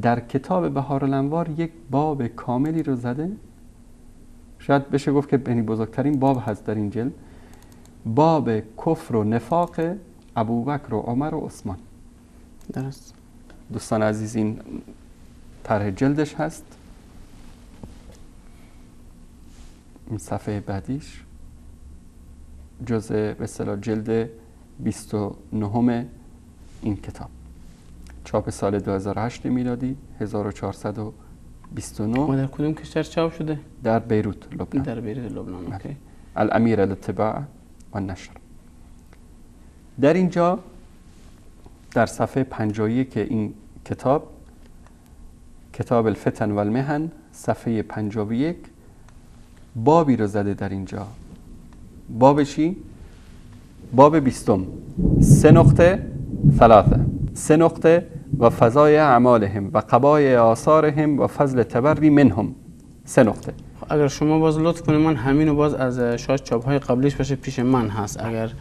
در کتاب بهارالانوار یک باب کاملی رو زده. شاید بشه گفت که یعنی بزرگترین باب هست در این جلد، باب کفر و نفاق ابوبکر و عمر و عثمان. درست. دوستان عزیز این طرح جلدش هست. این صفحه بعدیش جزء به اصطلاح جلد 29 این کتاب، چاپ سال 2008 میلادی 1429. و در کدوم کشور چاپ شده؟ در بیروت لبنان. در بیروت لبنان. اوکی. الامیر للطباعه و نشر. در اینجا در صفحه 51 این کتاب الفتن و المحن، صفحه 51 بابی رو زده. در اینجا باب چی؟ باب 20 3 نقطه و فضای اعمالهم و قبای آثارهم و فضل تبری منهم 3 نقطه. اگر شما باز لطف کنید، من همینو باز از شاید چاپ های قبلیش باشه پیش من هست، اگر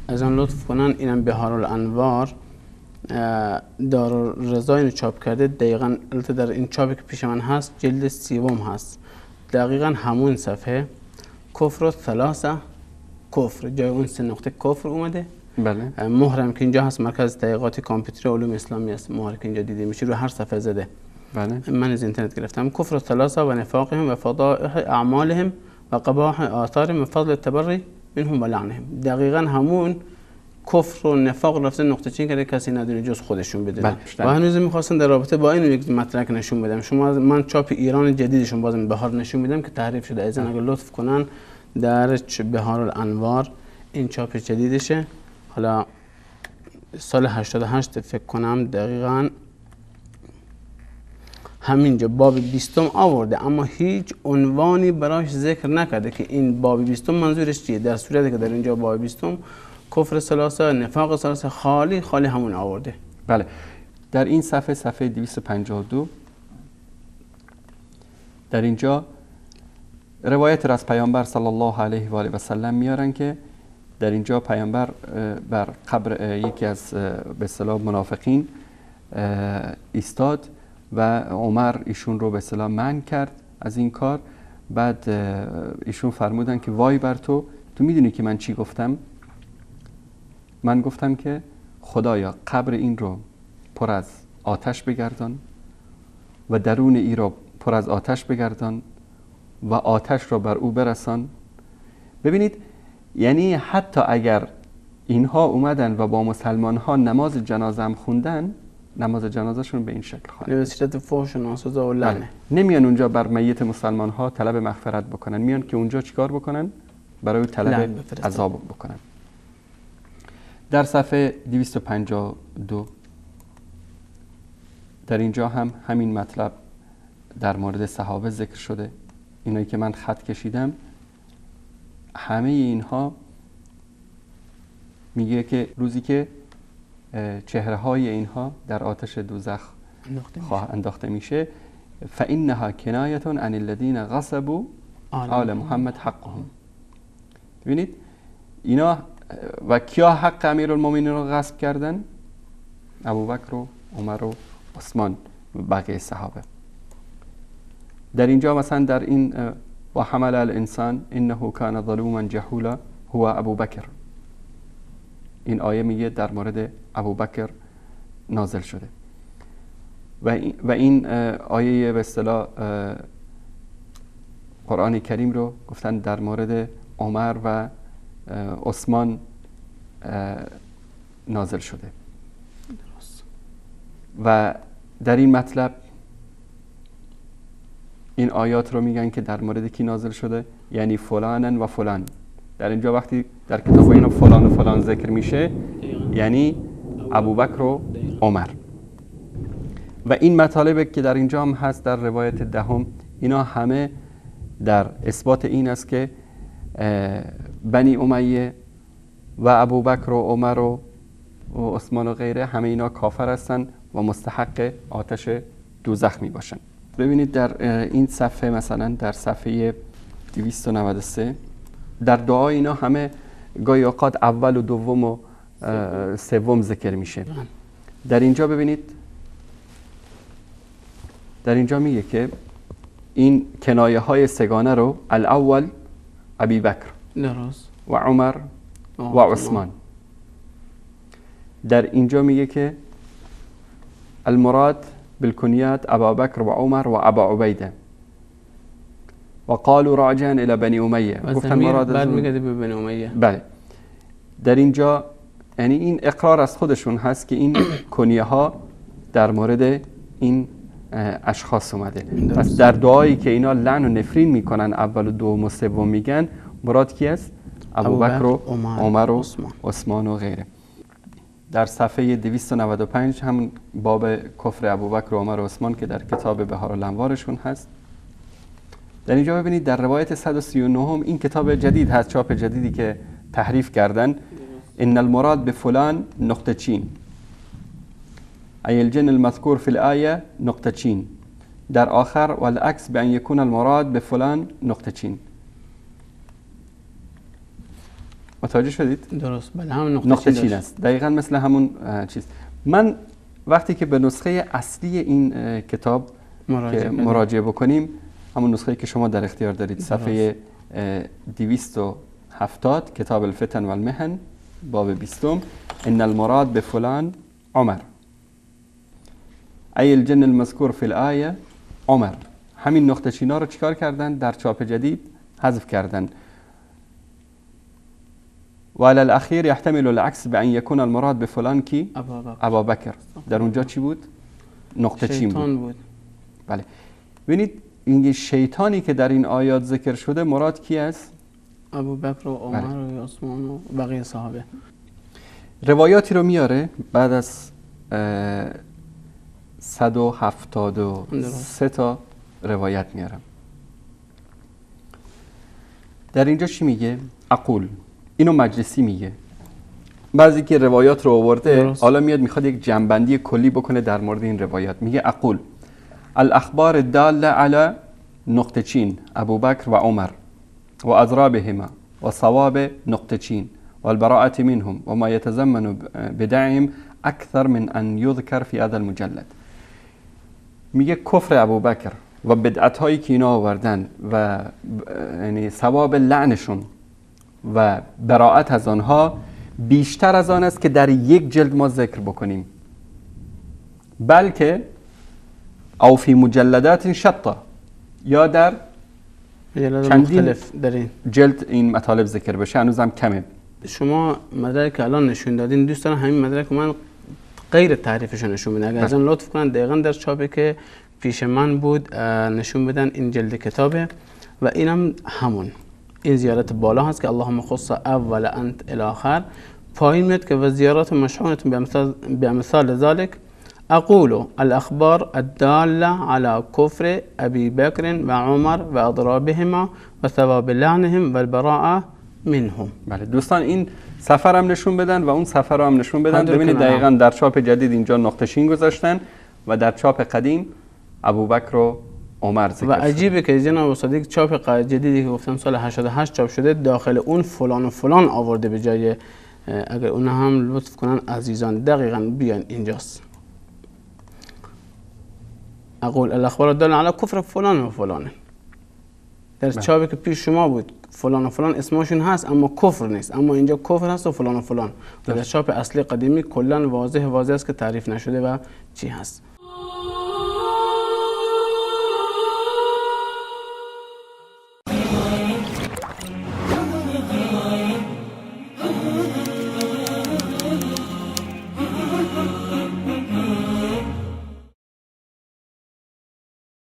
از آن لطف کنن، اینم بهارالانوار دارالرضا اینو چاپ کرده. دقیقاً در این چاپی که پیش من هست جلد 30 هست، دقیقاً همون صفحه کفر و ثلاثه کفر، جای اون 3 نقطه کفر اومده. بله. مهرم که اینجا هست، مرکز تحقیقات کامپیوتر علوم اسلامی است، مهر که اینجا دیده میشه رو هر صفحه زده. بله. من از اینترنت گرفتم. کفر الثلاثه و نفاقهم و فضائح اعمالهم و قباح آثارهم و فضل التبری منهم و لعنهم. دقیقاً همون کفر و نفاق رفته نقطه چین کرده، کسی ندونه جز خودشون بدونه. و هنوز می‌خواستن در رابطه با این یک مطلب نشون بدم. من چاپ ایران جدیدشون بازم بهار نشون میدم که تحریف شده. از اگر لطف کنن در بهارالانوار این چاپ جدیدشه، حالا سال 88 فکر کنم دقیقاً همینجا باب 20 آورده، اما هیچ عنوانی براش ذکر نکرده که این باب 20 منظورش چیه. در صورتی که در اینجا باب 20 کفر ثلاثه، نفاق ثلاثه خالی همون آورده. بله. در این صفحه 252 در اینجا روایت را از پیامبر صلی الله علیه و آله و سلم میارن که در اینجا پیامبر بر قبر یکی از به اصطلاح منافقین ایستاد و عمر ایشون رو به اصطلاح منع کرد از این کار. بعد ایشون فرمودن که وای بر تو میدونی که من چی گفتم؟ من گفتم که خدایا قبر این رو پر از آتش بگردان و درون این رو پر از آتش بگردان و آتش رو بر او برسان. ببینید، یعنی حتی اگر اینها اومدن و با مسلمان ها نماز جنازه هم خوندن، نماز جنازهشون به این شکل خواهد به صورت فحش و ناسزا و لعنه. نمیان اونجا بر میت مسلمان ها طلب مغفرت بکنن، میان که اونجا چیکار بکنن؟ برای طلب عذاب بکنن. در صفحه 252 در اینجا هم همین مطلب در مورد صحابه ذکر شده. اینایی که من خط کشیدم همه اینها میگه که روزی که چهره های اینها در آتش دوزخ انداخته میشه، فإنها کنایة عن الذين غصبوا آل محمد حقهم. ببینید اینا و کیا حق امیرالمومنین رو غصب کردن؟ ابوبکر و عمر و عثمان و بقیه صحابه. در اینجا مثلا در این و حمل الانسان انه کان ظلوما جهولا هو ابوبکر، این آیه میگه در مورد ابوبکر نازل شده. و این آیه به اصطلاح قرآن کریم رو گفتن در مورد عمر و عثمان نازل شده. و در این مطلب این آیات رو میگن که در مورد کی نازل شده، یعنی فلانن و فلان. در اینجا وقتی در کتاب اینا فلان و فلان ذکر میشه یعنی ابوبکر و عمر. و این مطالب که در اینجا هم هست در روایت دهم، اینا همه در اثبات این است که بنی امیه و ابوبکر و عمر و عثمان و غیره همه اینا کافر هستن و مستحق آتش دوزخ می باشن. ببینید در این صفحه مثلا در صفحه 293 در دعا اینا همه گاهی اوقات اول و دوم و سوم ذکر میشه. در اینجا ببینید در اینجا میگه که این کنایه های سگانه رو الاول ابی بکر درست و عمر و عثمان. در اینجا میگه که المراد بالکنیات ابا بکر و عمر و ابا عبیده و قالوا راجعا الى بنی امیه. گفتن مراد بعد میگه به بنی امیه. بله. در اینجا یعنی این اقرار از خودشون هست که این کنیه ها در مورد این اشخاص اومده. پس در دعایی که اینا لعن و نفرین میکنن اول و دوم و سوم میگن مراد کی است؟ ابوبکر و عمر و عثمان و غیره. در صفحه 295 همون باب کفر ابوبکر و عمر و عثمان که در کتاب بهار الانوارشون هست. در اینجا ببینید در روایت 139 این کتاب جدید هست، چاپ جدیدی که تحریف کردن. ان المراد بفلان نقطه چین ای الجن المذکور فی الآیه نقطه چین، در آخر والعکس بان یکون المراد بفلان نقطه چین. متوجه شدید؟ درست. بله همون نقطه چین است، دقیقاً مثل همون چیز. من وقتی که به نسخه اصلی این کتاب مراجعه بکنیم، همون نسخه‌ای که شما در اختیار دارید، صفحه 270 کتاب الفتن و المحن باب 20 ان المراد بفلان عمر ای الجن المذکور فی الآیه عمر. همین نقطه چینا رو چیکار کردن؟ در چاپ جدید حذف کردن. و علی الاخیر یحتمل العکس بان یکون المراد بفلان کی؟ ابا بکر. در اونجا چی بود؟ نقطه چین بود. بله. ببینید این شیطانی که در این آیات ذکر شده مراد کی است؟ ابوبکر و عمر و عثمان و بقیه صحابه. روایاتی رو میاره بعد از 173 تا روایت میارم. در اینجا چی میگه؟ اقول. اینو مجلسی میگه. بعضی که روایات رو آورده حالا میاد میخواد یک جنبندی کلی بکنه در مورد این روایات. میگه اقول الاخبار الداله علی نقطه چین ابوبکر و عمر و اضرابهما و صواب نقطه چین و البراءة منهم و ما يتزمن بدعهم اکثر من ان یذکر فی هذا المجلد. میگه کفر ابوبکر و بدعت هایی که اینا آوردن و یعنی ثواب لعنشون و براءت از آنها بیشتر از آن است که در یک جلد ما ذکر بکنیم، بلکه او فی مجلدات شتا، یا در چندین جلد این مطالب ذکر بشه. هنوزم کمه. شما مدرک الان نشون دادین دوستان، همین مدرک من غیر تعریفشون نشون میدن. اگر ازن لطف کنن دقیقاً در چاپی که پیش من بود نشون بدن این جلد کتابه و اینم همون این زیارت بالا هست که اللهم خص اول انت الی آخر. پایین میاد که و زیارات مشحونة بامثال ذلك اقول الاخبار الداله على کفر ابی بکر و عمر و اضرابهما و ثواب لعنهم و البراءة منهم. بله دوستان این سفر هم نشون بدن و اون سفر هم نشون بدن. ببینید دقیقاً در چاپ جدید اینجا نقطه چین گذاشتن و در چاپ قدیم ابوبکر و عمر ذکر. و عجیبه که جناب صادق چاپ جدیدی که گفتم سال 88 چاپ شده داخل اون فلان و فلان آورده به جای. اگر اون هم لطف کنن عزیزان دقیقاً بیان اینجاست. اقول الاخبار الداله علی کفر فلان و فلان. در چاپی که پیش شما بود فلان و فلان اسمشون هست اما کفر نیست، اما اینجا کفر هست و فلان و فلان. در چاپ اصلی قدیمی کلا واضح است که تعریف نشده و چی هست.